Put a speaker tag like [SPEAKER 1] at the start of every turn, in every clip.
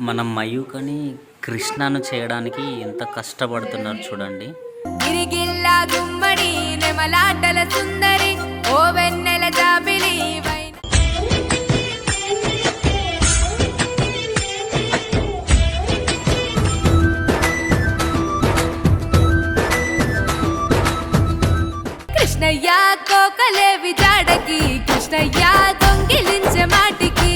[SPEAKER 1] మనం మయూకని కృష్ణను చేయడానికి ఎంత కష్టపడుతున్నారు చూడండి.
[SPEAKER 2] గిరిగిల్లా గుమ్మడి నెమలాటల సుందరి ఓ వెన్నెల జాబిలి కృష్ణయ్య కోకలేవి జాడకి కృష్ణయ్య దొంగిలించే మాటికి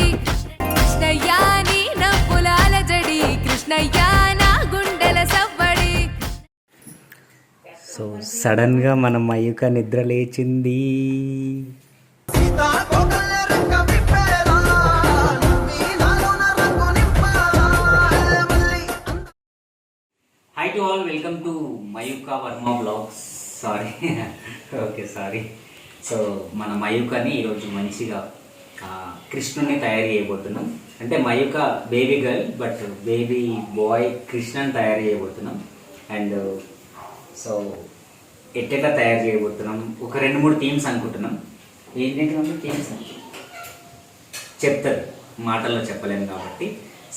[SPEAKER 2] కృష్ణయ్య నీ నవ్వులాల జడి కృష్ణయ్య నా గుండెల సవ్వడి.
[SPEAKER 1] సో సడన్గా మన మయూక నిద్ర లేచింది. Hi to all, welcome to Mayuka Varma blogs. Sorry. So మన మయూకని ఈరోజు మంచిగా కృష్ణుని తయారు చేయబోతున్నాం. అంటే Mayuka baby girl, but baby boy కృష్ణని తయారు చేయబోతున్నాం. అండ్ సో ఎట్లా తయారు చేయబోతున్నాం, ఒక 2-3 థీమ్స్ అనుకుంటున్నాం. ఏంటంటే థీమ్స్ చెప్తారు, మాటల్లో చెప్పలేము కాబట్టి.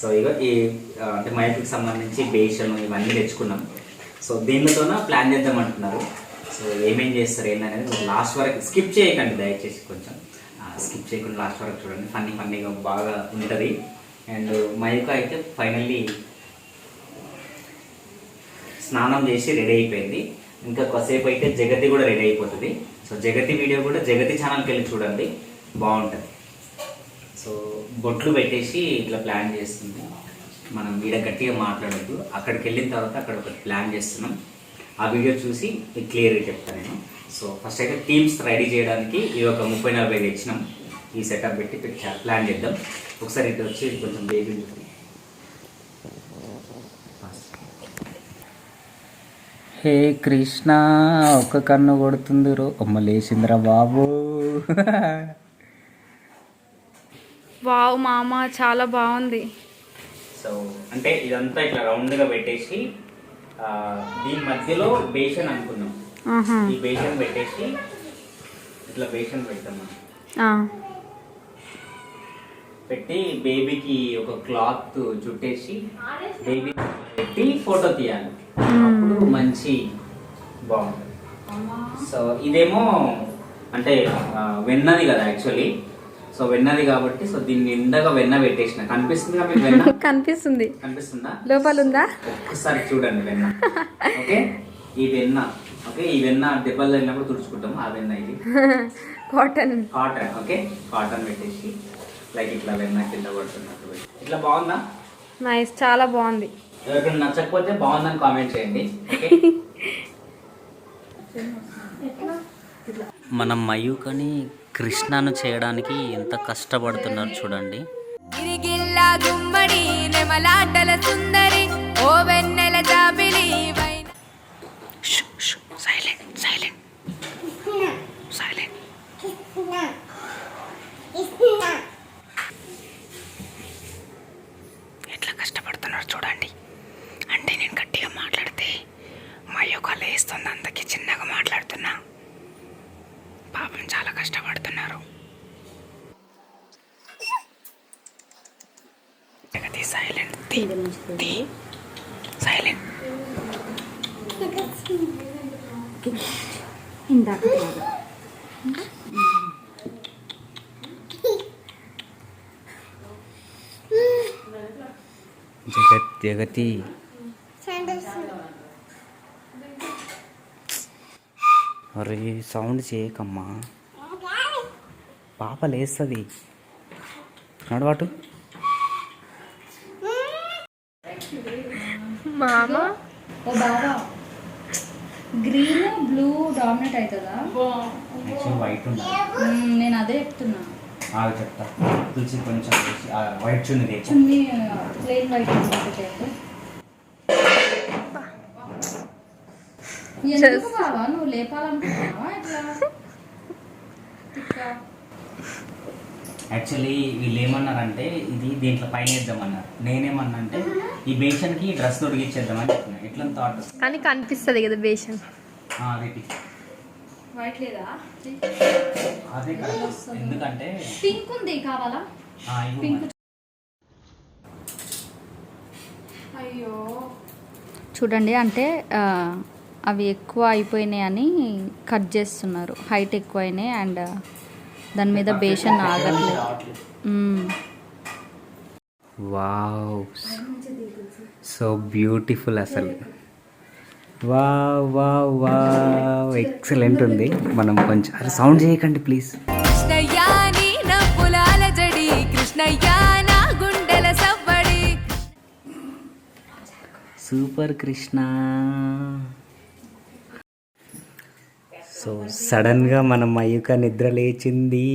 [SPEAKER 1] సో ఇక ఈ అంటే మయూకకి సంబంధించి బేషన్ ఇవన్నీ తెచ్చుకున్నాం. సో దీనితోన ప్లాన్ చేద్దాం అంటున్నారు. సో ఏమేం చేస్తారు ఏంటనేది లాస్ట్ వరకు స్కిప్ చేయకండి దయచేసి, కొంచెం స్కిప్ చేయకుండా లాస్ట్ వరకు చూడండి. ఫన్నీగా బాగా ఉంటుంది. అండ్ మయూక అయితే ఫైనల్లీ స్నానం చేసి రెడీ అయిపోయింది. ఇంకా కొద్దిసేపు అయితే జగతి కూడా రెడీ అయిపోతుంది. సో జగతి వీడియో కూడా జగతి ఛానల్కి వెళ్ళి చూడండి, బాగుంటుంది. సో బొట్లు పెట్టేసి ఇట్లా ప్లాన్ చేస్తుంది. మనం వీడ గట్టిగా మాట్లాడద్దు, అక్కడికి వెళ్ళిన తర్వాత అక్కడ ఒక ప్లాన్ చేస్తున్నాం. ఆ వీడియో చూసి క్లియర్గా చెప్తాను నేను. సో ఫస్ట్ అయితే టీమ్స్ రెడీ చేయడానికి ఇది ఒక 30-40 తెచ్చినాం. ఈ సెటప్ పెట్టి ప్లాన్ చేద్దాం. ఒకసారి ఇటు వచ్చి కొంచెం బేబీ హే కృష్ణ ఒక్క కన్ను కొడుతుంది రో అమ్మ లేచిందిరా బాబు.
[SPEAKER 3] వావ్ మామ చాలా బాగుంది.
[SPEAKER 1] సో అంటే ఇదంతా ఇట్లా రౌండ్గా పెట్టేసి దీని మధ్యలో బేషన్ అనుకున్నాం. ఈ బేషన్ పెట్టేసి ఇట్లా బేషన్ పెడతాం మనం. పెట్టి బేబీకి ఒక క్లాత్ చుట్టేసి బేబీ పెట్టి ఫోటో తీయాలి, అప్పుడు మంచి బాగుంటుంది. సో ఇదేమో అంటే వెన్నది కదా యాక్చువల్లీ. సో వెన్నది కాబట్టి సో దీన్ని నిండగా వెన్న పెట్టేసిన. కనిపిస్తుందా మీకు వెన్న? కనిపిస్తుందా?
[SPEAKER 3] లోపల ఉందా?
[SPEAKER 1] ఒక్కసారి చూడండి వెన్న. ఓకే ఈ వెన్న, ఓకే ఈ వెన్న దెబ్బలు తగిలినప్పుడు తుడుచుకుంటాము. ఆ వెన్న ఇది
[SPEAKER 3] కాటన్.
[SPEAKER 1] ఓకే కాటన్ పెట్టేసి లైక్ ఇట్లా వెన్న కింద పడుతున్నట్టు ఇట్లా బాగుందా?
[SPEAKER 3] నైస్, చాలా బాగుంది.
[SPEAKER 1] ఎవరికైనా నచ్చకపోతే బాగుందని కామెంట్ చేయండి. ఓకే మనం మయూకని కృష్ణను చేయడానికి ఎంత కష్టపడుతున్నారు చూడండి.
[SPEAKER 2] గిరిగిల్లా గుమ్మడి నెమలాటల సుందరి ఓ వెన్నెల జాబిలి
[SPEAKER 1] సైలెంట్. ఎట్లా కష్టపడుతున్నారు చూడండి. అంటే నేను గట్టిగా మాట్లాడితే మయూక లేస్తుంది, అందుకే చిన్నగా మాట్లాడుతున్నా. పాపం చాలా కష్టపడుతున్నారు. సైలెంట్. జగతి అరే సౌండ్ చేయకమ్మా, పాప లేస్తుంది. నడవాటు
[SPEAKER 3] మామ.
[SPEAKER 4] ఓ బాబా, గ్రీన్ బ్లూ డామినేట్ అవుతుందా?
[SPEAKER 1] వైట్ ఉండాలి.
[SPEAKER 4] నేను అదే చెప్తున్నా.
[SPEAKER 1] చెప్తా తులసి కొంచెం వైట్ చున్నీ
[SPEAKER 4] చున్నీ ప్లెయిన్ వైట్ ఎందుకు బాబా నువ్వు లేపాలనుకుంటున్నావా? ఇట్లా
[SPEAKER 1] యాక్చువల్లీ వీళ్ళు ఏమన్నారంటే ఇది దీంట్లో పైన వేద్దామన్నారు. నేనేమన్నా అంటే ఈ బేషన్కి డ్రెస్ తొడిగిచ్చేద్దామని చెప్తున్నా. ఎట్లా థాట్
[SPEAKER 3] కానీ కనిపిస్తుంది కదా బేషన్.
[SPEAKER 4] వైట్ లేదా?
[SPEAKER 1] అదే కదా, ఎందుకంటే
[SPEAKER 4] పింక్ ఉంది కావాలా? పింక్ చూడండి అంటే అవి ఎక్కువ అయిపోయినాయి అని కట్ చేస్తున్నారు. హైట్ ఎక్కువైనాయి అండ్ దాని మీద బేషన్ ఆగట్లేదు.
[SPEAKER 1] వావ్, సో బ్యూటిఫుల్ అసలు. వావ్ వావ్ వావ్, ఎక్సలెంట్ ఉంది. మనం కొంచెం అరే సౌండ్ చేయకండి ప్లీజ్.
[SPEAKER 2] కృష్ణయ్య నీ నవ్వుల అలజడి, కృష్ణయ్య నా గుండెల సవ్వడి.
[SPEAKER 1] సూపర్ కృష్ణ. సో సడన్గా మన మయూక నిద్ర లేచింది.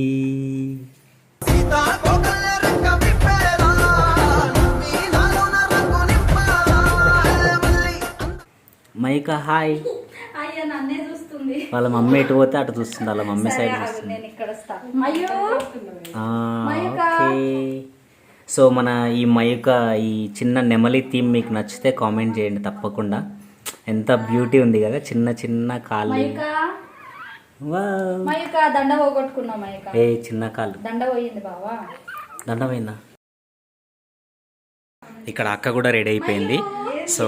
[SPEAKER 1] మయూక హాయ్.
[SPEAKER 4] అయ్యా నన్నే చూస్తుంది.
[SPEAKER 1] వాళ్ళ మమ్మీ ఎటు పోతే అటు చూస్తుంది, వాళ్ళ మమ్మీ సైడ్ చూస్తుంది.
[SPEAKER 4] నేను ఇక్కడ వస్తా. మయ్యో
[SPEAKER 1] ఓకే. సో మన ఈ మయూక ఈ చిన్న నెమలి థీమ్ మీకు నచ్చితే కామెంట్ చేయండి తప్పకుండా. ఎంత బ్యూటీ ఉంది కదా, చిన్న చిన్న కాళ్ళు.
[SPEAKER 4] మయూక దండ పోగొట్టుకున్నా. మయూక
[SPEAKER 1] ఏ చిన్న కాళ్ళు.
[SPEAKER 4] దండ పోయింది బావా.
[SPEAKER 1] దండమైందా? ఇక్కడ అక్క కూడా రెడీ అయిపోయింది. సో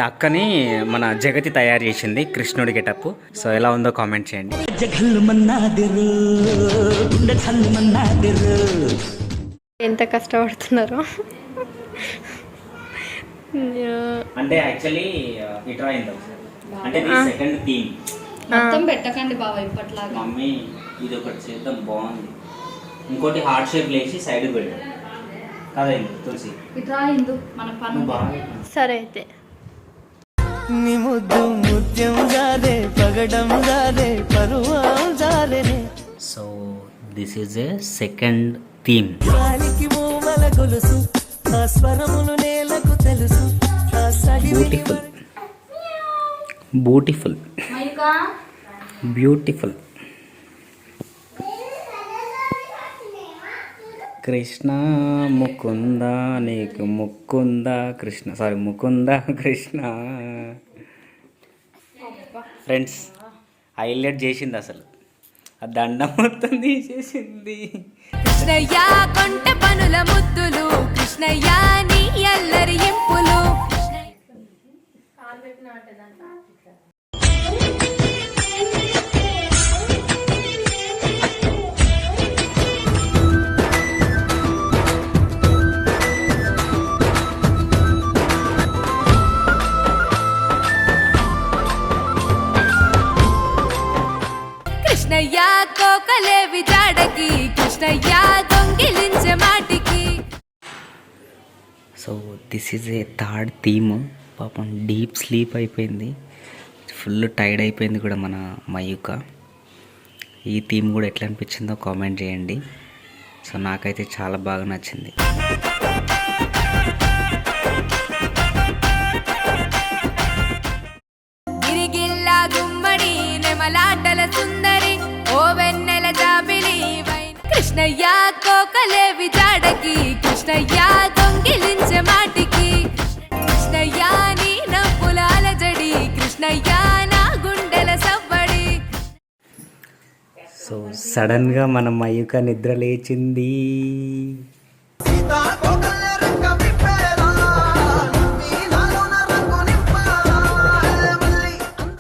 [SPEAKER 1] అక్కని మన జగతి తయారు చేసింది కృష్ణుడి గెటప్. సో ఎలా ఉందో కామెంట్ చేయండి.
[SPEAKER 3] ఎంత కష్టపడుతున్నారో.
[SPEAKER 1] అంటే యాక్చువల్లీ ఇట్రా అయింది అంటే సెకండ్ థీమ్.
[SPEAKER 4] మొత్తం పెట్టకండి బావా ఇప్పట్లాగా.
[SPEAKER 1] మమ్మీ ఇది ఒకటి చేద్దాం బాగుంది. ఇంకోటి హార్ట్ షేప్ లేచి సైడ్ పెట్టాడు కదా తులసి.
[SPEAKER 4] ఇట్రా ఇందు మన పని.
[SPEAKER 3] సరే అయితే
[SPEAKER 1] so this is a second theme. Beautiful beautiful beautiful. Krishna Mukunda నీకు Mukunda Krishna, sorry Mukunda Krishna. Friends highlight చేసింది అసలు, ఆ దండం మొత్తం తీసేసింది.
[SPEAKER 2] కృష్ణయ్య కొంట పనుల ముద్దులు, కృష్ణయ్య నీ అల్లరి ఇంపులు. కృష్ణయ్య కోకలేవి జాడకి, కృష్ణయ్య దొంగిలించే మాటికి.
[SPEAKER 1] So this is A third theme. పాపం డీప్ స్లీప్ అయిపోయింది, ఫుల్ టైర్డ్ అయిపోయింది కూడా మన మయూక. ఈ థీమ్ కూడా ఎట్లా అనిపించిందో కామెంట్ చేయండి. సో నాకైతే చాలా బాగా నచ్చింది.
[SPEAKER 2] గిరిగిల్లా గుమ్మడి నెమలాటల సుందరి, ఓ వెన్నెల జాబిలి కృష్ణయ్య కోకలేవి జాడకి, కృష్ణయ్య దొంగిలించే మాటికి. కృష్ణయ్య నీ నవ్వుల అలజడి, కృష్ణయ్య నా గుండెల సవ్వడి.
[SPEAKER 1] సో సడన్గా మన మయూక నిద్ర లేచింది.